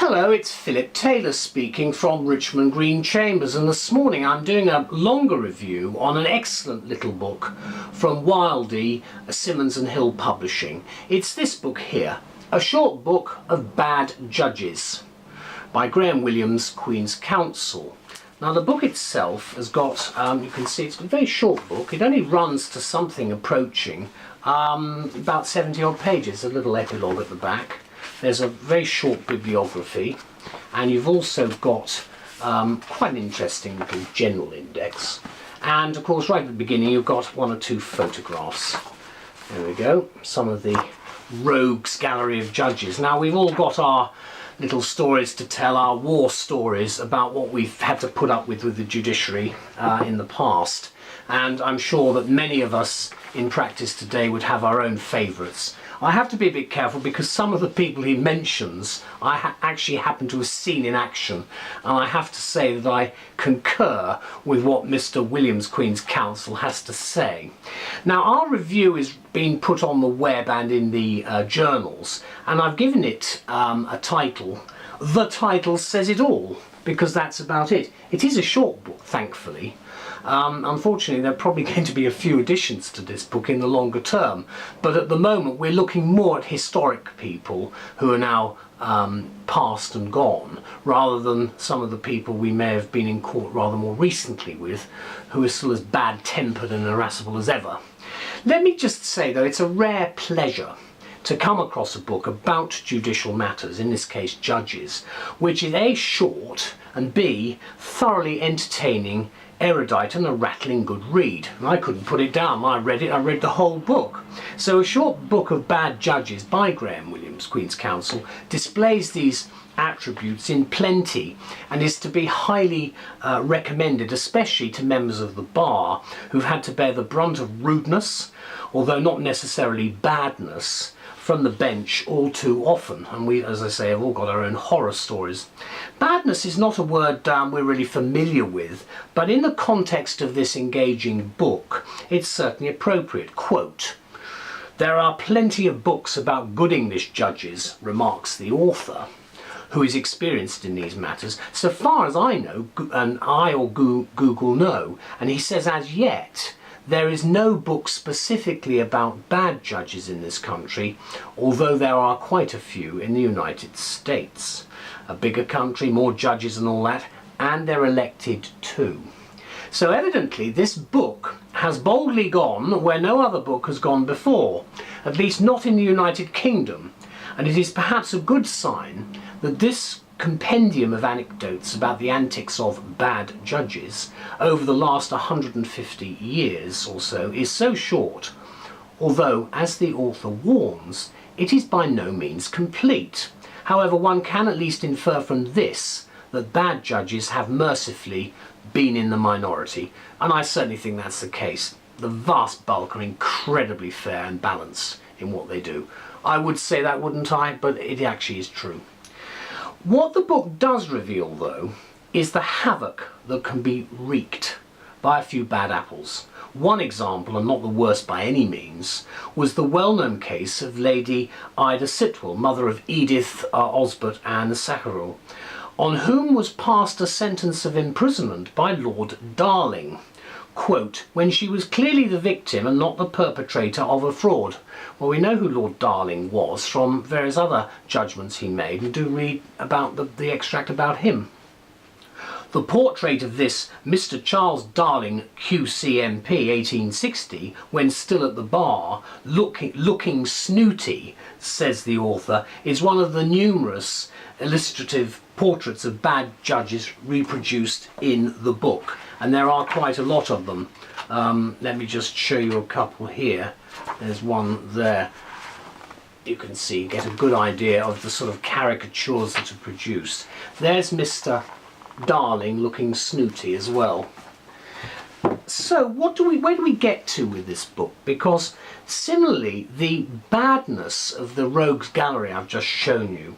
Hello, it's Philip Taylor speaking from Richmond Green Chambers, and this morning I'm doing a longer review on an excellent little book from Wildy, Simmonds Hill Publishing. It's this book here, A Short Book of Bad Judges by Graeme Williams QC. Now the book itself has got, you can see it's a very short book. It only runs to something approaching about 70 odd pages, a little epilogue at the back. There's a very short bibliography, and you've also got quite an interesting little general index. And of course right at the beginning you've got one or two photographs. There we go, some of the rogues gallery of judges. Now we've all got our little stories to tell, our war stories about what we've had to put up with the judiciary in the past. And I'm sure that many of us in practice today would have our own favourites. I have to be a bit careful because some of the people he mentions I actually happen to have seen in action, and I have to say that I concur with what Mr. Williams QC has to say. Now our review is being put on the web and in the journals, and I've given it a title. The title says it all, because that's about it. It is a short book, thankfully. Unfortunately, there are probably going to be a few additions to this book in the longer term, but at the moment we're looking more at historic people who are now past and gone, rather than some of the people we may have been in court rather more recently with, who are still as bad-tempered and irascible as ever. Let me just say, though, it's a rare pleasure to come across a book about judicial matters, in this case judges, which is A, short, and B, thoroughly entertaining, erudite, and a rattling good read. And I couldn't put it down. I read the whole book. So A Short Book of Bad Judges by Graeme Williams QC displays these attributes in plenty, and is to be highly recommended, especially to members of the bar who've had to bear the brunt of rudeness, although not necessarily badness, from the bench all too often. And we, as I say, have all got our own horror stories. Badness is not a word we're really familiar with, but in the context of this engaging book, it's certainly appropriate. Quote, "There are plenty of books about good English judges," remarks the author, who is experienced in these matters, "so far as I know, and I or Google know," and he says, "as yet, there is no book specifically about bad judges in this country, although there are quite a few in the United States. A bigger country, more judges and all that, and they're elected too." So evidently this book has boldly gone where no other book has gone before, at least not in the United Kingdom, and it is perhaps a good sign that this compendium of anecdotes about the antics of bad judges over the last 150 years or so is so short, although, as the author warns, it is by no means complete. However, one can at least infer from this that bad judges have mercifully been in the minority, and I certainly think that's the case. The vast bulk are incredibly fair and balanced in what they do. I would say that, wouldn't I? But it actually is true. What the book does reveal, though, is the havoc that can be wreaked by a few bad apples. One example, and not the worst by any means, was the well-known case of Lady Ida Sitwell, mother of Edith Osbert and Sackerill, on whom was passed a sentence of imprisonment by Lord Darling, quote, "when she was clearly the victim and not the perpetrator of a fraud." Well, we know who Lord Darling was from various other judgments he made, and do read about the extract about him. The portrait of this Mr. Charles Darling QC MP 1860, when still at the bar, looking snooty, says the author, is one of the numerous illustrative portraits of bad judges reproduced in the book, and there are quite a lot of them. Let me just show you a couple here. There's one there. You can see, get a good idea of the sort of caricatures that are produced. There's Mr. Darling looking snooty as well. So where do we get to with this book? Because similarly, the badness of the rogues gallery I've just shown you,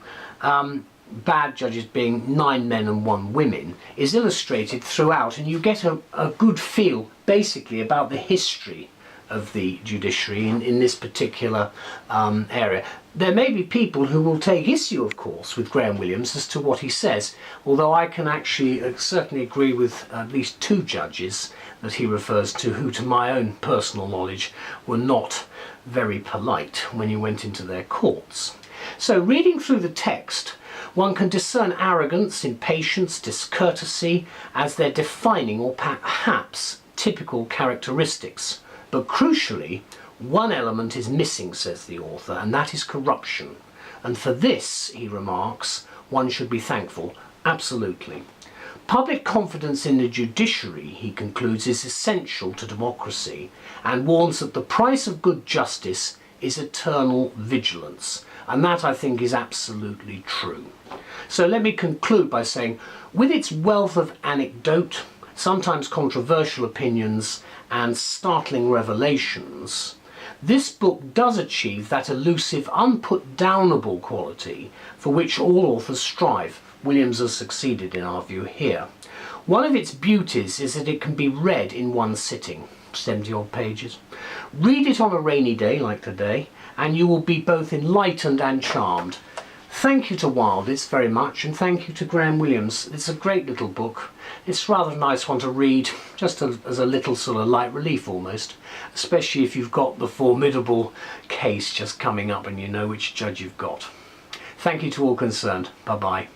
bad judges being 9 men and 1 woman, is illustrated throughout, and you get a good feel basically about the history of the judiciary in this particular area. There may be people who will take issue, of course, with Graeme Williams as to what he says, although I can actually certainly agree with at least 2 judges that he refers to who, to my own personal knowledge, were not very polite when you went into their courts. So reading through the text, one can discern arrogance, impatience, discourtesy as their defining or perhaps typical characteristics. But crucially, one element is missing, says the author, and that is corruption. And for this, he remarks, one should be thankful. Absolutely. Public confidence in the judiciary, he concludes, is essential to democracy, and warns that the price of good justice is eternal vigilance. And that, I think, is absolutely true. So let me conclude by saying, with its wealth of anecdote, sometimes controversial opinions, and startling revelations, this book does achieve that elusive, unput-downable quality for which all authors strive. Williams has succeeded in our view here. One of its beauties is that it can be read in one sitting, 70-odd pages. Read it on a rainy day like today, and you will be both enlightened and charmed. Thank you to Wildy very much, and thank you to Graeme Williams. It's a great little book. It's rather a nice one to read, just as a little sort of light relief almost, especially if you've got the formidable case just coming up and you know which judge you've got. Thank you to all concerned. Bye-bye.